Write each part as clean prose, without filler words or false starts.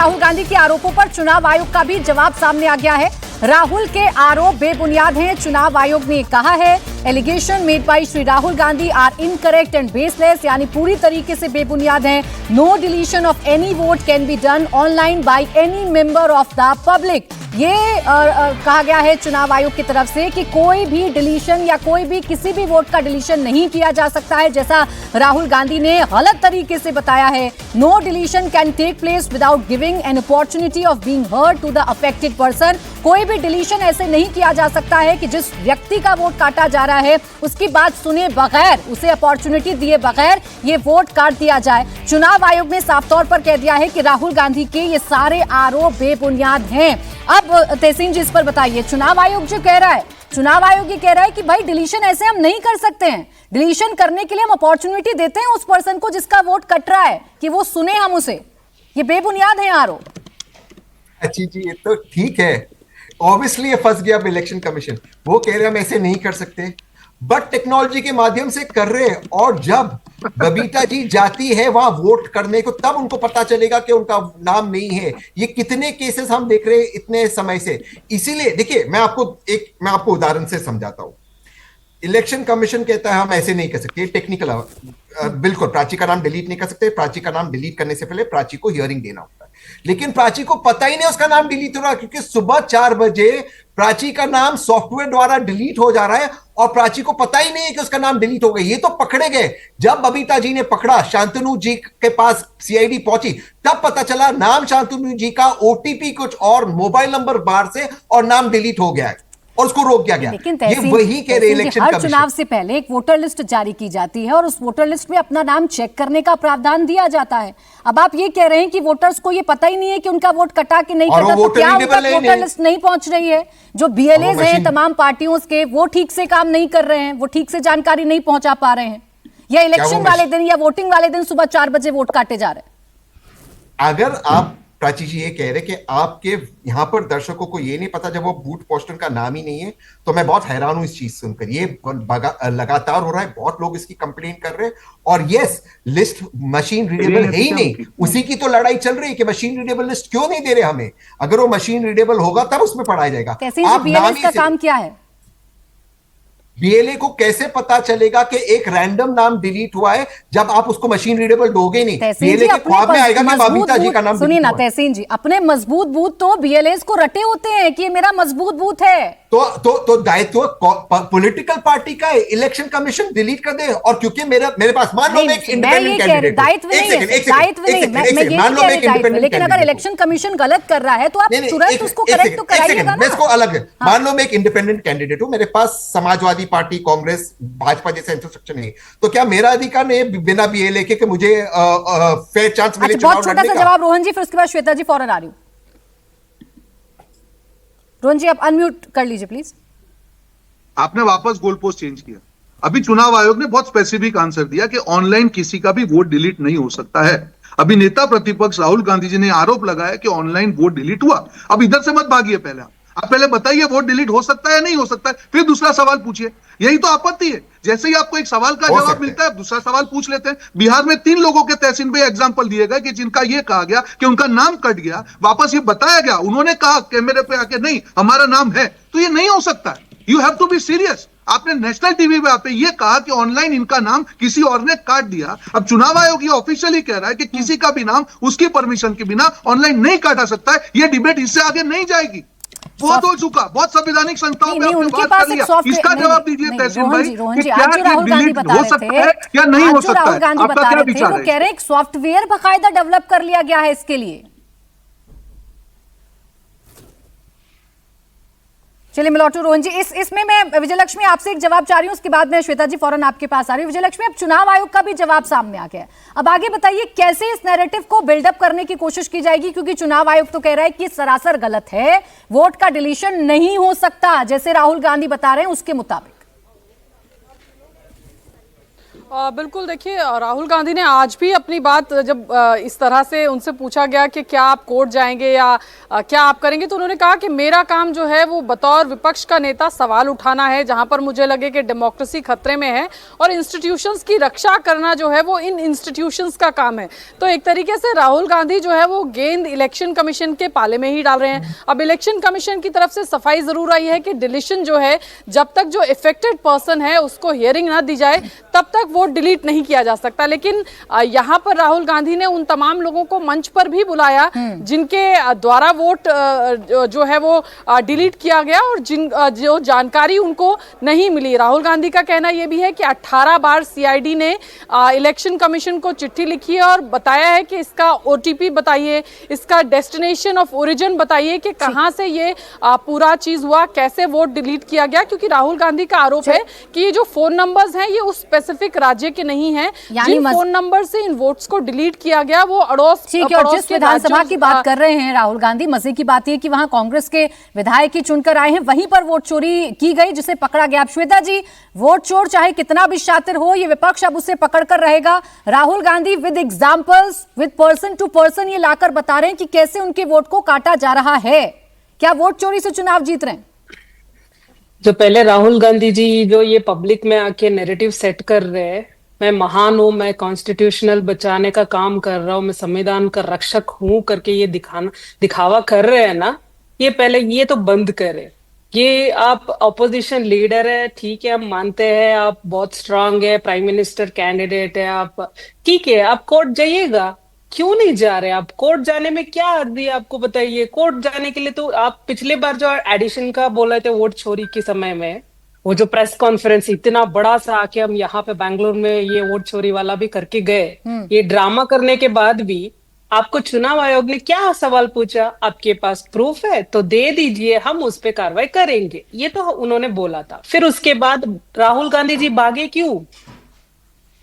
राहुल गांधी के आरोपों पर चुनाव आयोग का भी जवाब सामने आ गया है। राहुल के आरोप बेबुनियाद हैं, चुनाव आयोग ने कहा है। Allegation made by Shri Rahul Gandhi are incorrect and baseless, यानी पूरी तरीके से बेबुनियाद हैं। No deletion of any vote can be done online by any member of the public. ये कहा गया है चुनाव आयोग की तरफ से कि कोई भी डिलीशन या कोई भी किसी भी वोट का डिलीशन नहीं किया जा सकता है, जैसा राहुल गांधी ने गलत तरीके से बताया है। No deletion can take place without giving an opportunity of being heard to the affected person. कोई भी डिलीशन ऐसे नहीं किया जा सकता है कि जिस व्यक्ति का वोट काटा जा रहा है उसकी बात सुने बगैर, उसे अपॉर्चुनिटी दिए बगैर ये वोट काट दिया जाए। चुनाव आयोग ने साफ तौर पर कह दिया है कि राहुल गांधी के ये सारे आरोप बेबुनियाद हैं। अब तहसीन जी इस पर बताइए, चुनाव आयोग जो कह रहा है, चुनाव आयोग ये कह रहा है कि भाई डिलीशन ऐसे हम नहीं कर सकते हैं। डिलीशन करने के लिए हम अपॉर्चुनिटी देते हैं उस पर्सन को जिसका वोट कट रहा है कि वो सुने हम उसे। ये बेबुनियाद है आरोप। अच्छी जी, ये तो ठीक है, ऑब्वियसली ये फंस गया इलेक्शन कमीशन। वो कह रहे हैं हम ऐसे नहीं कर सकते, बट टेक्नोलॉजी के माध्यम से कर रहे हैं। और जब बबीता जी जाती है वहां वोट करने को, तब उनको पता चलेगा कि उनका नाम नहीं है। ये कितने केसेस हम देख रहे हैं इतने समय से। इसीलिए देखिए, मैं आपको उदाहरण से समझाता हूं। इलेक्शन कमीशन कहता है हम ऐसे नहीं कर सकते, टेक्निकल बिल्कुल प्राची का नाम डिलीट नहीं कर सकते। प्राची का नाम डिलीट करने से पहले प्राची को हियरिंग देना होता है, लेकिन प्राची को पता ही नहीं उसका नाम डिलीट हो रहा, क्योंकि सुबह 4 बजे प्राची का नाम सॉफ्टवेयर द्वारा डिलीट हो जा रहा है और प्राची को पता ही नहीं है कि उसका नाम डिलीट हो गया। ये तो पकड़े गए जब बबीता जी ने पकड़ा, शांतनु जी के पास सीआईडी पहुंची, तब पता चला नाम शांतनु जी का, ओटीपी कुछ और, मोबाइल नंबर बाहर से, और नाम डिलीट हो गया है और उसको रोक दिया गया। लेकिन ये वही कह रहे इलेक्शन हर चुनाव से पहले एक वोटर लिस्ट जारी की जाती है और उस वोटर लिस्ट में अपना नाम चेक करने का प्रावधान दिया जाता है। अब आप ये कह रहे हैं कि वोटर्स को ये पता ही नहीं है कि उनका वोट कटा कि नहीं कटा, तो क्या उनका वोटर लिस्ट नहीं पहुंच रही है? जो बीएलएज हैं तमाम पार्टियों के, वो ठीक से काम नहीं कर रहे हैं, वो ठीक से जानकारी नहीं पहुंचा पा रहे हैं, या इलेक्शन वाले दिन या वोटिंग वाले दिन सुबह 4 बजे वोट काटे जा रहे हैं? अगर आप प्राची जी ये कह रहे कि आपके यहां पर दर्शकों को ये नहीं पता जब वो बूथ पोस्टर का नाम ही नहीं है, तो मैं बहुत हैरान हूं इस चीज सुनकर। ये लगातार हो रहा है, बहुत लोग इसकी कंप्लेन कर रहे हैं। और यस, लिस्ट मशीन रीडेबल है ही नहीं, उसी की तो लड़ाई चल रही है कि मशीन रीडेबल लिस्ट क्यों नहीं दे रहे हमें। अगर वो मशीन रीडेबल होगा तब उसमें पढ़ाया जाएगा। बीएलएस का काम क्या है? बीएलए को कैसे पता चलेगा कि एक रैंडम नाम डिलीट हुआ है जब आप उसको मशीन रीडेबल दोगे नहीं? बीएलए के ख्वाब में आएगा कि बबीता जी का नाम। सुनिए ना तहसीन जी, अपने मजबूत बूथ तो बीएलएस को रटे होते हैं कि ये मेरा मजबूत बूथ है। तो दायित्व पॉलिटिकल पार्टी का है, इलेक्शन कमीशन डिलीट कर दे। और क्योंकि मेरे पास, मान लो मैं एक इंडिपेंडेंट कैंडिडेट, दायित्व नहीं, लेकिन अगर इलेक्शन कमीशन गलत कर रहा है तो आप तुरंत उसको करेक्ट तो कराइएगा ना। इसको अलग है। मान लो मैं एक इंडिपेंडेंट कैंडिडेट हूं, मेरे पास समाजवादी पार्टी, कांग्रेस, भाजपा जैसा इंफ्रास्ट्रक्चर नहीं, तो क्या मेरा अधिकार नहीं बिना बीएलए के मुझे फेयर चांस मिले? बहुत छोटा सा जवाब रोहन जी, फिर उसके बाद श्वेता जी फौरन आ रही हूं। रोहन जी आप अनम्यूट कर लीजिए प्लीज। आपने वापस गोल पोस्ट चेंज किया। अभी चुनाव आयोग ने बहुत स्पेसिफिक आंसर दिया कि ऑनलाइन किसी का भी वोट डिलीट नहीं हो सकता है। अभी नेता प्रतिपक्ष राहुल गांधी जी ने आरोप लगाया कि ऑनलाइन वोट डिलीट हुआ। अब इधर से मत भागिए, आप पहले बताइए वोट डिलीट हो सकता है नहीं हो सकता है, फिर दूसरा सवाल पूछिए। यही तो आपत्ति है, जैसे ही आपको एक सवाल का जवाब मिलता है दूसरा सवाल पूछ लेते हैं। बिहार में 3 लोगों के तहसीन पे एग्जांपल दिए गए कि जिनका ये कहा गया कि उनका नाम कट गया, वापस ये बताया गया, उन्होंने कहा कैमरे पे आके नहीं हमारा नाम है, तो ये नहीं हो सकता है। You have to be serious. आपने नेशनल टीवी पे आपने ये कहा कि ऑनलाइन इनका नाम किसी और ने काट दिया। अब चुनाव आयोग ये ऑफिशियली कह रहा है कि किसी का भी नाम उसकी परमिशन के बिना ऑनलाइन नहीं काटा सकता है। ये डिबेट इससे आगे नहीं जाएगी, बहुत हो चुका। बहुत संवैधानिक संस्थाओं पे आपने बात कर लिया। इसका जवाब दीजिए तहसीन भाई, कि क्या डिलीट हो सकता है या नहीं हो सकता है? आपका क्या विचार है? वो कह रहे हैं एक सॉफ्टवेयर बाकायदा डेवलप कर लिया गया है इसके लिए। चलिए मैं लौटू रोहन जी, इसमें मैं विजयलक्ष्मी आपसे एक जवाब चाह रही हूं, उसके बाद में श्वेता जी फौरन आपके पास आ रही हूं। विजयलक्ष्मी, अब चुनाव आयोग का भी जवाब सामने आ गया है, अब आगे बताइए कैसे इस नैरेटिव को बिल्डअप करने की कोशिश की जाएगी, क्योंकि चुनाव आयोग तो कह रहा है कि सरासर गलत है, वोट का डिलीशन नहीं हो सकता जैसे राहुल गांधी बता रहे हैं उसके मुताबिक। बिल्कुल, देखिए राहुल गांधी ने आज भी अपनी बात जब इस तरह से उनसे पूछा गया कि क्या आप कोर्ट जाएंगे या क्या आप करेंगे, तो उन्होंने कहा कि मेरा काम जो है वो बतौर विपक्ष का नेता सवाल उठाना है जहां पर मुझे लगे कि डेमोक्रेसी खतरे में है और इंस्टीट्यूशंस की रक्षा करना जो है वो इन इंस्टीट्यूशंस का काम है। तो एक तरीके से राहुल गांधी जो है वो गेंद इलेक्शन कमीशन के पाले में ही डाल रहे हैं। अब इलेक्शन कमीशन की तरफ से सफाई जरूर आई है कि डिलीशन जो है, जब तक जो इफेक्टेड पर्सन है उसको हियरिंग ना दी जाए तब तक वोट डिलीट नहीं किया जा सकता। लेकिन यहाँ पर राहुल गांधी ने उन तमाम लोगों को मंच पर भी बुलाया जिनके द्वारा वोट जो है वो डिलीट किया गया और जो जानकारी उनको नहीं मिली। राहुल गांधी का कहना यह भी है कि 18 बार सीआईडी ने इलेक्शन कमीशन को चिट्ठी लिखी है और बताया है कि इसका ओटीपी बताइए, इसका डेस्टिनेशन ऑफ ओरिजिन बताइए कि कहां से ये पूरा चीज हुआ, कैसे वोट डिलीट किया गया। क्योंकि राहुल गांधी का आरोप है कि ये जो फोन नंबर्स हैं ये उस स्पेसिफिक राज्य के नहीं है, जिन फोन नंबर से इन वोट्स को डिलीट किया गया वो अड़ोस। ठीक है, और जिस विधानसभा की बात कर रहे हैं राहुल गांधी, मजे की बात यह कि वहां कांग्रेस के विधायक ही चुनकर आए हैं, वहीं पर वोट चोरी की गई जिसे पकड़ा गया। श्वेता जी, वोट चोर चाहे कितना भी शातिर हो, ये विपक्ष अब उसे पकड़ कर रहेगा। Rahul Gandhi with examples, with person to person ये लाकर बता रहे हैं कि कैसे उनके वोट को काटा जा रहा है। क्या वोट चोरी से चुनाव जीत रहे हैं? जो पहले राहुल गांधी जी जो ये पब्लिक में आके नैरेटिव सेट कर रहे हैं, मैं महान हूं, मैं कॉन्स्टिट्यूशनल बचाने का काम कर रहा हूं, मैं संविधान का रक्षक हूं करके ये दिखावा कर रहे हैं ना, ये पहले ये तो बंद करें। ये आप ऑपोजिशन लीडर है, ठीक है, हम मानते हैं आप बहुत स्ट्रांग है, प्राइम मिनिस्टर कैंडिडेट है आप, ठीक है, आप कोर्ट जाइएगा। क्यों नहीं जा रहे आप कोर्ट? जाने में क्या हर्ज है आपको बताइए? कोर्ट जाने के लिए तो आप पिछले बार जो एडिशन का बोले थे वोट चोरी के समय में, वो जो प्रेस कॉन्फ्रेंस इतना बड़ा सा आके हम यहाँ पे बैंगलोर में ये वोट चोरी वाला भी करके गए, ये ड्रामा करने के बाद भी आपको चुनाव आयोग ने क्या सवाल पूछा? आपके पास प्रूफ है तो दे दीजिए, हम उस पे कार्रवाई करेंगे, ये तो उन्होंने बोला था। फिर उसके बाद राहुल गांधी जी भागे क्यों?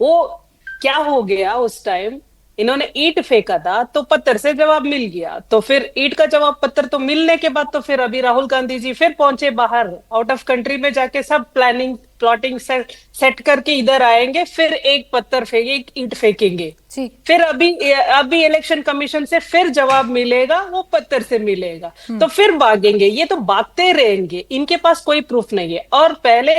वो क्या हो गया उस टाइम? इन्होंने ईंट फेंका था तो पत्थर से जवाब मिल गया, तो फिर ईंट का जवाब पत्थर तो मिलने के बाद तो फिर अभी राहुल गांधी जी फिर पहुंचे बाहर, आउट ऑफ कंट्री में जाके सब प्लानिंग प्लॉटिंग सेट करके इधर आएंगे, फिर एक पत्थर फेंके, एक ईंट फेंकेंगे, फिर अभी इलेक्शन कमीशन से फिर जवाब मिलेगा, वो पत्थर से मिलेगा, तो फिर भागेंगे। ये तो भागते रहेंगे, इनके पास कोई प्रूफ नहीं है। और पहले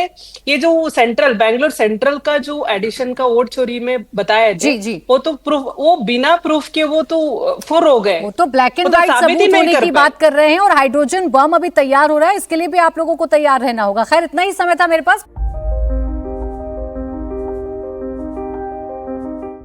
ये जो बैंगलोर सेंट्रल का जो एडिशन का वोट चोरी में बताया थे, वो तो प्रूफ, वो बिना प्रूफ के वो तो फुर हो गए, वो तो ब्लैक एंड व्हाइट सबूत होने की बात कर रहे हैं। और हाइड्रोजन बम अभी तैयार हो रहा है, इसके लिए भी आप लोगों को तैयार रहना होगा। खैर, इतना ही समय था मेरे पास।